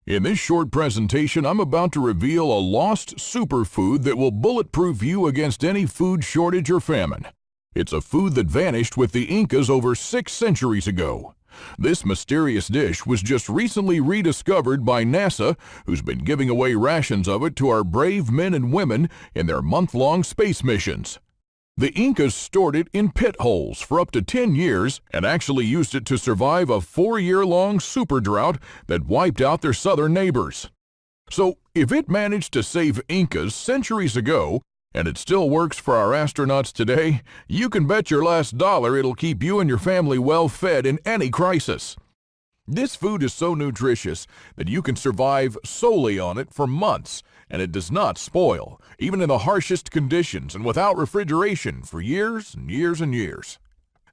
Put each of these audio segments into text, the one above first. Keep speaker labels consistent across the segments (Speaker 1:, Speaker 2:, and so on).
Speaker 1: In this short presentation, I'm about to reveal a lost superfood that will bulletproof you against any food shortage or famine. It's a food that vanished with the Incas over 6 centuries ago. This mysterious dish was just recently rediscovered by NASA, who's been giving away rations of it to our brave men and women in their month-long space missions. The Incas stored it in pit holes for up to 10 years and actually used it to survive a 4-year-long super-drought that wiped out their southern neighbors. So, if it managed to save Incas centuries ago, and it still works for our astronauts today, you can bet your last dollar it'll keep you and your family well fed in any crisis. This food is so nutritious that you can survive solely on it for months, and it does not spoil, even in the harshest conditions and without refrigeration, for years and years and years.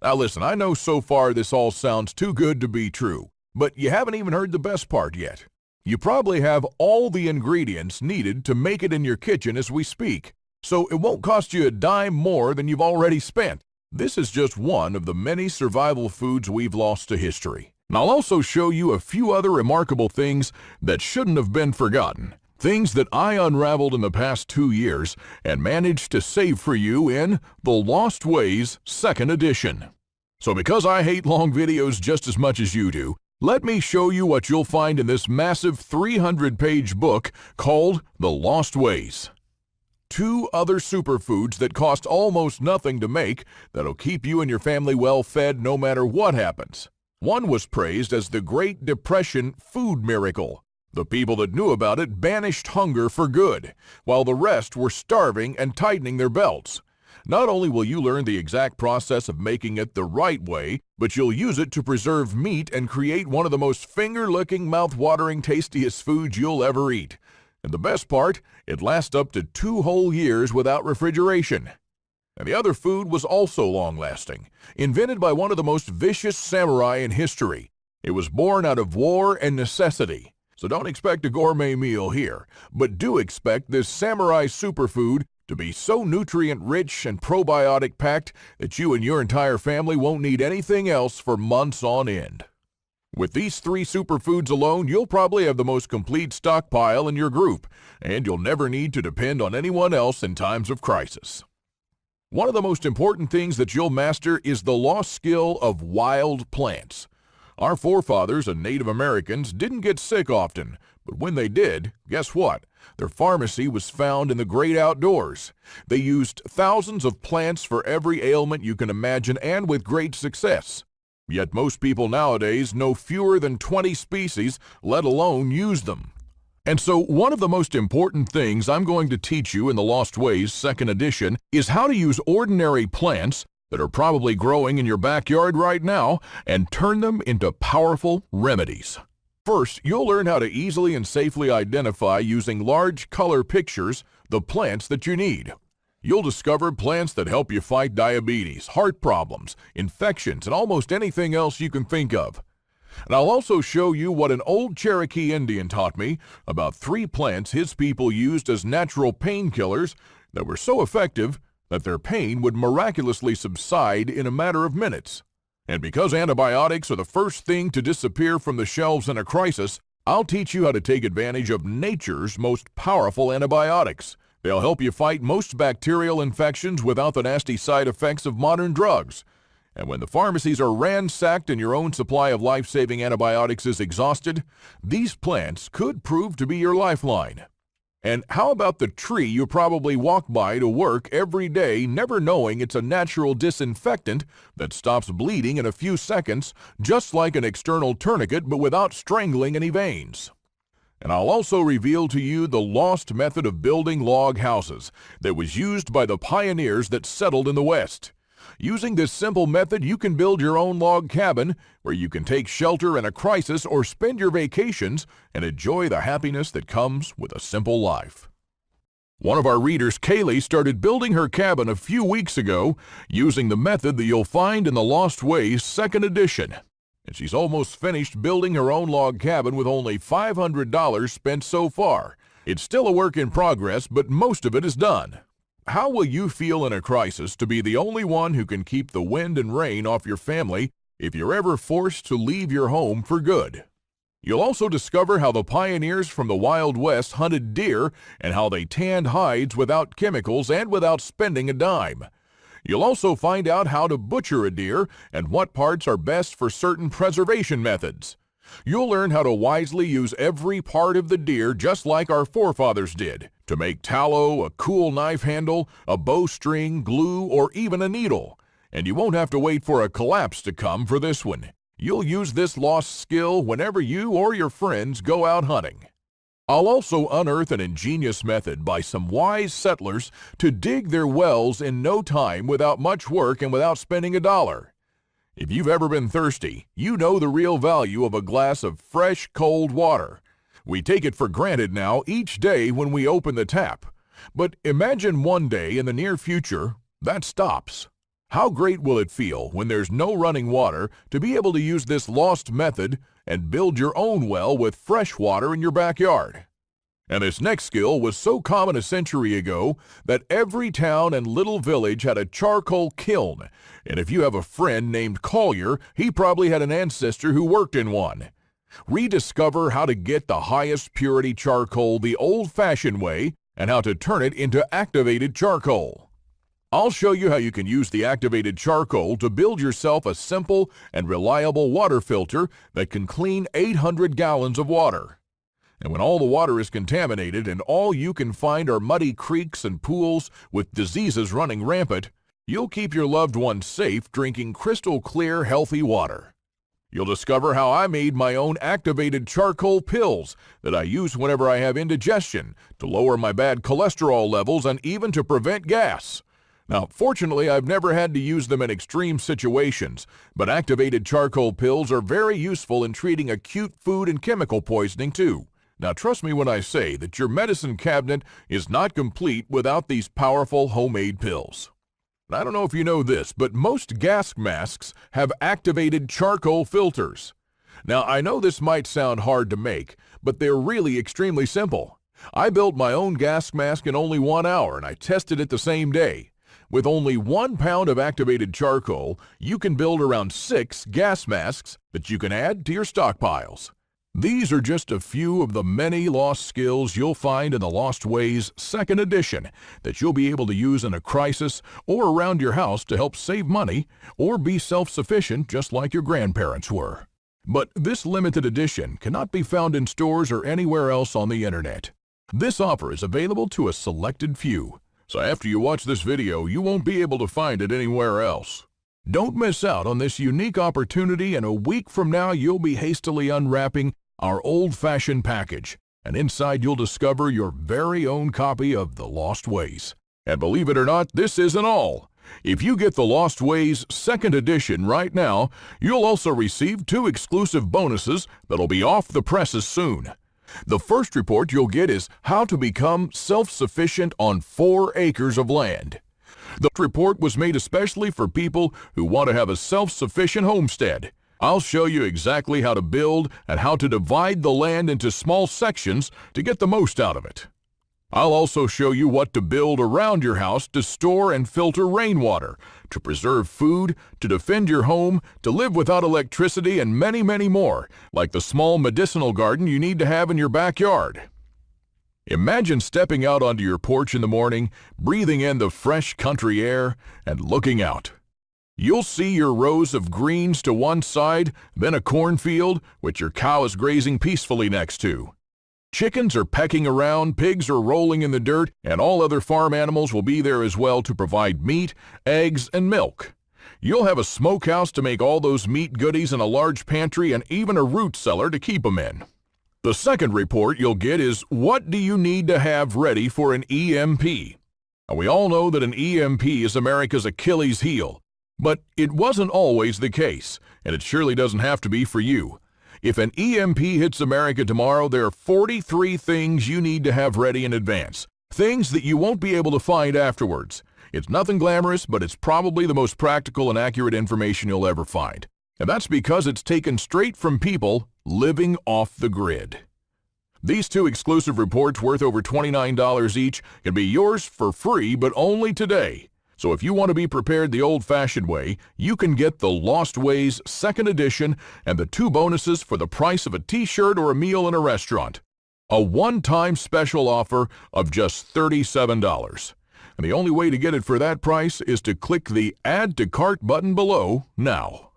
Speaker 1: Now listen, I know so far this all sounds too good to be true, but you haven't even heard the best part yet. You probably have all the ingredients needed to make it in your kitchen as we speak, so it won't cost you a dime more than you've already spent. This is just one of the many survival foods we've lost to history. And I'll also show you a few other remarkable things that shouldn't have been forgotten. Things that I unraveled in the past 2 years and managed to save for you in The Lost Ways 2nd Edition. So because I hate long videos just as much as you do, let me show you what you'll find in this massive 300-page book called The Lost Ways. 2 other superfoods that cost almost nothing to make that'll keep you and your family well fed no matter what happens. One was praised as the Great Depression food miracle. The people that knew about it banished hunger for good, while the rest were starving and tightening their belts. Not only will you learn the exact process of making it the right way, but you'll use it to preserve meat and create one of the most finger-licking, mouth-watering, tastiest foods you'll ever eat. And the best part, it lasts up to 2 whole years without refrigeration. And the other food was also long-lasting, invented by one of the most vicious samurai in history. It was born out of war and necessity. So don't expect a gourmet meal here, but do expect this samurai superfood to be so nutrient-rich and probiotic-packed that you and your entire family won't need anything else for months on end. With these 3 superfoods alone, you'll probably have the most complete stockpile in your group, and you'll never need to depend on anyone else in times of crisis. One of the most important things that you'll master is the lost skill of wild plants. Our forefathers and Native Americans didn't get sick often, but when they did, guess what? Their pharmacy was found in the great outdoors. They used thousands of plants for every ailment you can imagine, and with great success. Yet most people nowadays know fewer than 20 species, let alone use them. And so one of the most important things I'm going to teach you in The Lost Ways 2nd Edition is how to use ordinary plants that are probably growing in your backyard right now and turn them into powerful remedies. First, you'll learn how to easily and safely identify using large color pictures the plants that you need. You'll discover plants that help you fight diabetes, heart problems, infections, and almost anything else you can think of. And I'll also show you what an old Cherokee Indian taught me about 3 plants his people used as natural painkillers that were so effective that their pain would miraculously subside in a matter of minutes. And because antibiotics are the first thing to disappear from the shelves in a crisis, I'll teach you how to take advantage of nature's most powerful antibiotics. They'll help you fight most bacterial infections without the nasty side effects of modern drugs. And when the pharmacies are ransacked and your own supply of life-saving antibiotics is exhausted, these plants could prove to be your lifeline. And how about the tree you probably walk by to work every day, never knowing it's a natural disinfectant that stops bleeding in a few seconds, just like an external tourniquet but without strangling any veins? And I'll also reveal to you the lost method of building log houses that was used by the pioneers that settled in the West. Using this simple method, you can build your own log cabin where you can take shelter in a crisis or spend your vacations and enjoy the happiness that comes with a simple life. One of our readers, Kaylee, started building her cabin a few weeks ago using the method that you'll find in The Lost Ways 2nd Edition. And she's almost finished building her own log cabin with only $500 spent so far. It's still a work in progress, but most of it is done. How will you feel in a crisis to be the only one who can keep the wind and rain off your family if you're ever forced to leave your home for good? You'll also discover how the pioneers from the Wild West hunted deer and how they tanned hides without chemicals and without spending a dime. You'll also find out how to butcher a deer and what parts are best for certain preservation methods. You'll learn how to wisely use every part of the deer just like our forefathers did, to make tallow, a cool knife handle, a bowstring, glue, or even a needle. And you won't have to wait for a collapse to come for this one. You'll use this lost skill whenever you or your friends go out hunting. I'll also unearth an ingenious method by some wise settlers to dig their wells in no time without much work and without spending a dollar. If you've ever been thirsty, you know the real value of a glass of fresh, cold water. We take it for granted now each day when we open the tap. But imagine one day in the near future that stops. How great will it feel when there's no running water to be able to use this lost method and build your own well with fresh water in your backyard? And this next skill was so common a century ago that every town and little village had a charcoal kiln. And if you have a friend named Collier, he probably had an ancestor who worked in one. Rediscover how to get the highest purity charcoal the old-fashioned way and how to turn it into activated charcoal. I'll show you how you can use the activated charcoal to build yourself a simple and reliable water filter that can clean 800 gallons of water. And when all the water is contaminated and all you can find are muddy creeks and pools with diseases running rampant, you'll keep your loved ones safe drinking crystal clear, healthy water. You'll discover how I made my own activated charcoal pills that I use whenever I have indigestion to lower my bad cholesterol levels and even to prevent gas. Now, fortunately, I've never had to use them in extreme situations, but activated charcoal pills are very useful in treating acute food and chemical poisoning too. Now, trust me when I say that your medicine cabinet is not complete without these powerful homemade pills. I don't know if you know this, but most gas masks have activated charcoal filters. Now, I know this might sound hard to make, but they're really extremely simple. I built my own gas mask in only 1 hour, and I tested it the same day. With only 1 pound of activated charcoal, you can build around 6 gas masks that you can add to your stockpiles. These are just a few of the many lost skills you'll find in the Lost Ways 2nd edition that you'll be able to use in a crisis or around your house to help save money or be self-sufficient just like your grandparents were. But this limited edition cannot be found in stores or anywhere else on the internet. This offer is available to a selected few. So after you watch this video, you won't be able to find it anywhere else. Don't miss out on this unique opportunity, and a week from now you'll be hastily unwrapping our old-fashioned package, and inside you'll discover your very own copy of The Lost Ways. And believe it or not, this isn't all. If you get The Lost Ways 2nd edition right now, you'll also receive 2 exclusive bonuses that'll be off the presses soon. The first report you'll get is how to become self-sufficient on 4 acres of land. The report was made especially for people who want to have a self-sufficient homestead. I'll show you exactly how to build and how to divide the land into small sections to get the most out of it. I'll also show you what to build around your house to store and filter rainwater, to preserve food, to defend your home, to live without electricity, and many, many more, like the small medicinal garden you need to have in your backyard. Imagine stepping out onto your porch in the morning, breathing in the fresh country air, and looking out. You'll see your rows of greens to one side, then a cornfield, which your cow is grazing peacefully next to. Chickens are pecking around, pigs are rolling in the dirt, and all other farm animals will be there as well to provide meat, eggs, and milk. You'll have a smokehouse to make all those meat goodies and a large pantry and even a root cellar to keep them in. The second report you'll get is what do you need to have ready for an EMP? Now, we all know that an EMP is America's Achilles heel, but it wasn't always the case, and it surely doesn't have to be for you. If an EMP hits America tomorrow, there are 43 things you need to have ready in advance. Things that you won't be able to find afterwards. It's nothing glamorous, but it's probably the most practical and accurate information you'll ever find. And that's because it's taken straight from people living off the grid. These 2 exclusive reports worth over $29 each can be yours for free, but only today. So if you want to be prepared the old-fashioned way, you can get the Lost Ways 2nd edition and the 2 bonuses for the price of a t-shirt or a meal in a restaurant. A one-time special offer of just $37. And the only way to get it for that price is to click the Add to Cart button below now.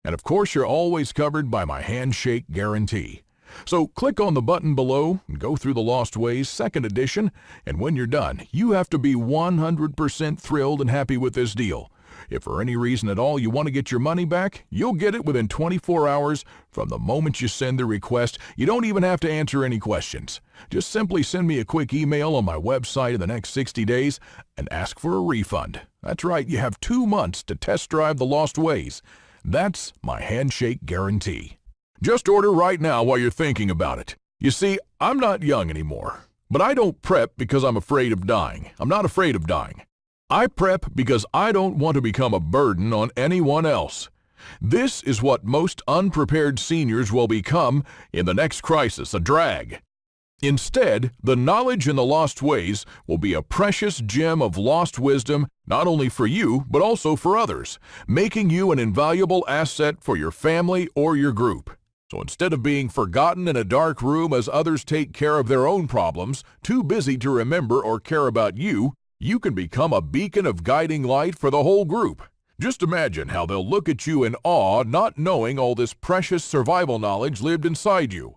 Speaker 1: And of course, you're always covered by my handshake guarantee. So click on the button below and go through the Lost Ways 2nd edition, and when you're done, you have to be 100% thrilled and happy with this deal. If for any reason at all you want to get your money back, you'll get it within 24 hours from the moment you send the request. You don't even have to answer any questions. Just simply send me a quick email on my website in the next 60 days and ask for a refund. That's right, you have 2 months to test drive the Lost Ways. That's my handshake guarantee. Just order right now while you're thinking about it. You see, I'm not young anymore, but I don't prep because I'm afraid of dying. I'm not afraid of dying. I prep because I don't want to become a burden on anyone else. This is what most unprepared seniors will become in the next crisis, a drag. Instead, the knowledge in the Lost Ways will be a precious gem of lost wisdom, not only for you, but also for others, making you an invaluable asset for your family or your group. So instead of being forgotten in a dark room as others take care of their own problems, too busy to remember or care about you, you can become a beacon of guiding light for the whole group. Just imagine how they'll look at you in awe, not knowing all this precious survival knowledge lived inside you.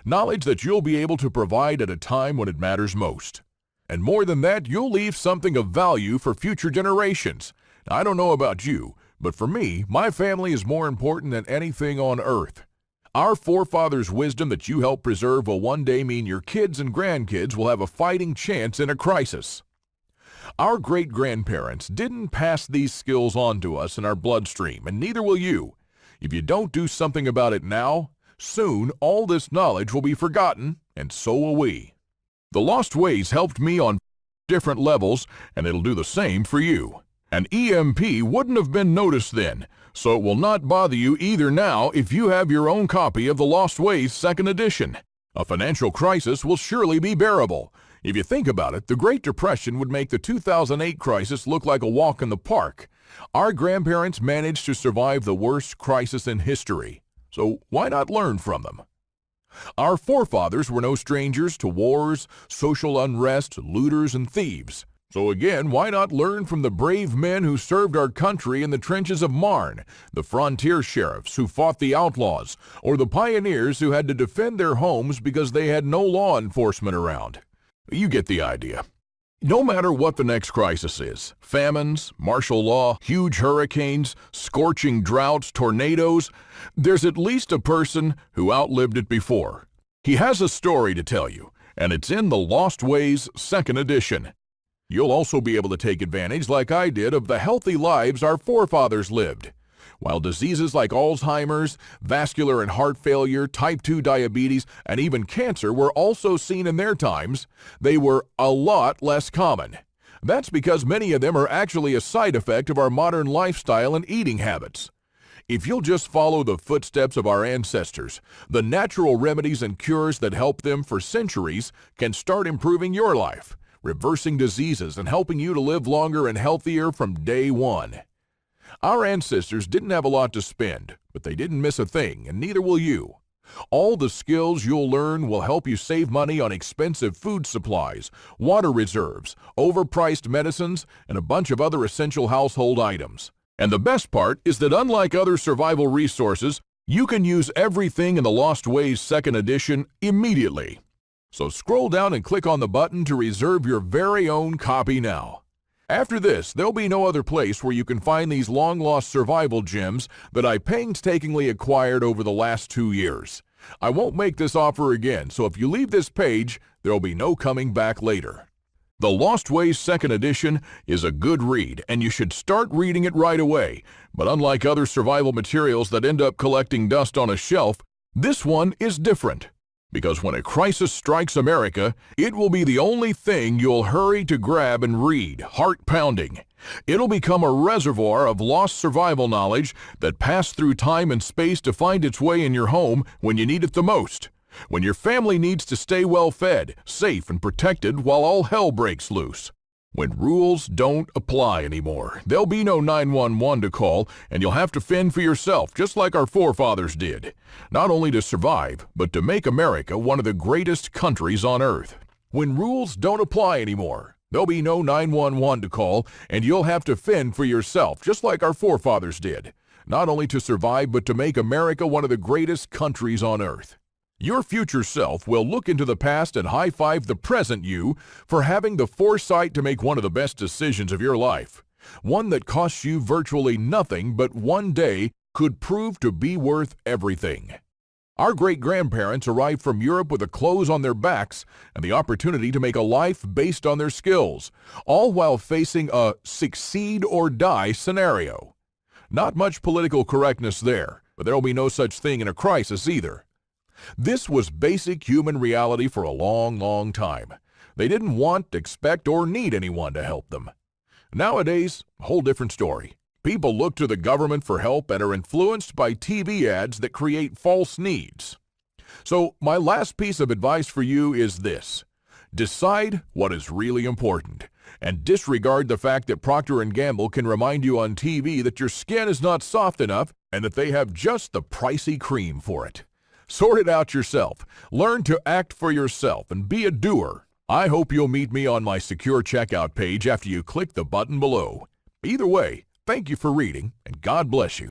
Speaker 1: Knowledge that you'll be able to provide at a time when it matters most. And more than that, you'll leave something of value for future generations. Now, I don't know about you, but for me, my family is more important than anything on earth. Our forefathers' wisdom that you help preserve will one day mean your kids and grandkids will have a fighting chance in a crisis. Our great-grandparents didn't pass these skills on to us in our bloodstream, and neither will you. If you don't do something about it now, soon all this knowledge will be forgotten, and so will we. The Lost Ways helped me on different levels, and it'll do the same for you. An EMP wouldn't have been noticed then, so it will not bother you either now if you have your own copy of the Lost Ways 2nd edition. A financial crisis will surely be bearable. If you think about it, the Great Depression would make the 2008 crisis look like a walk in the park. Our grandparents managed to survive the worst crisis in history, so why not learn from them? Our forefathers were no strangers to wars, social unrest, looters, and thieves. So again, why not learn from the brave men who served our country in the trenches of Marne, the frontier sheriffs who fought the outlaws, or the pioneers who had to defend their homes because they had no law enforcement around? You get the idea. No matter what the next crisis is, famines, martial law, huge hurricanes, scorching droughts, tornadoes, there's at least a person who outlived it before. He has a story to tell you, and it's in the Lost Ways 2nd edition. You'll also be able to take advantage, like I did, of the healthy lives our forefathers lived. While diseases like Alzheimer's, vascular and heart failure, type 2 diabetes, and even cancer were also seen in their times, they were a lot less common. That's because many of them are actually a side effect of our modern lifestyle and eating habits. If you'll just follow the footsteps of our ancestors, the natural remedies and cures that helped them for centuries can start improving your life, reversing diseases and helping you to live longer and healthier from day one. Our ancestors didn't have a lot to spend, but they didn't miss a thing, and neither will you. All the skills you'll learn will help you save money on expensive food supplies, water reserves, overpriced medicines, and a bunch of other essential household items. And the best part is that unlike other survival resources, you can use everything in the Lost Ways 2nd edition immediately. So scroll down and click on the button to reserve your very own copy now. After this, there'll be no other place where you can find these long-lost survival gems that I painstakingly acquired over the last 2 years. I won't make this offer again, so if you leave this page, there'll be no coming back later. The Lost Ways 2nd edition is a good read, and you should start reading it right away. But unlike other survival materials that end up collecting dust on a shelf, this one is different. Because when a crisis strikes America, it will be the only thing you'll hurry to grab and read, heart-pounding. It'll become a reservoir of lost survival knowledge that passed through time and space to find its way in your home when you need it the most. When your family needs to stay well-fed, safe, and protected while all hell breaks loose. When rules don't apply anymore, there'll be no 911 to call, and you'll have to fend for yourself, just like our forefathers did. Not only to survive, but to make America one of the greatest countries on earth. When rules don't apply anymore, there'll be no 911 to call, and you'll have to fend for yourself, just like our forefathers did. Not only to survive, but to make America one of the greatest countries on earth. Your future self will look into the past and high-five the present you for having the foresight to make one of the best decisions of your life. One that costs you virtually nothing, but one day could prove to be worth everything. Our great-grandparents arrived from Europe with the clothes on their backs and the opportunity to make a life based on their skills, all while facing a succeed-or-die scenario. Not much political correctness there, but there will be no such thing in a crisis either. This was basic human reality for a long, long time. They didn't want, expect, or need anyone to help them. Nowadays, a whole different story. People look to the government for help and are influenced by TV ads that create false needs. So, my last piece of advice for you is this. Decide what is really important, and disregard the fact that Procter & Gamble can remind you on TV that your skin is not soft enough and that they have just the pricey cream for it. Sort it out yourself. Learn to act for yourself and be a doer. I hope you'll meet me on my secure checkout page after you click the button below. Either way, thank you for reading, and God bless you.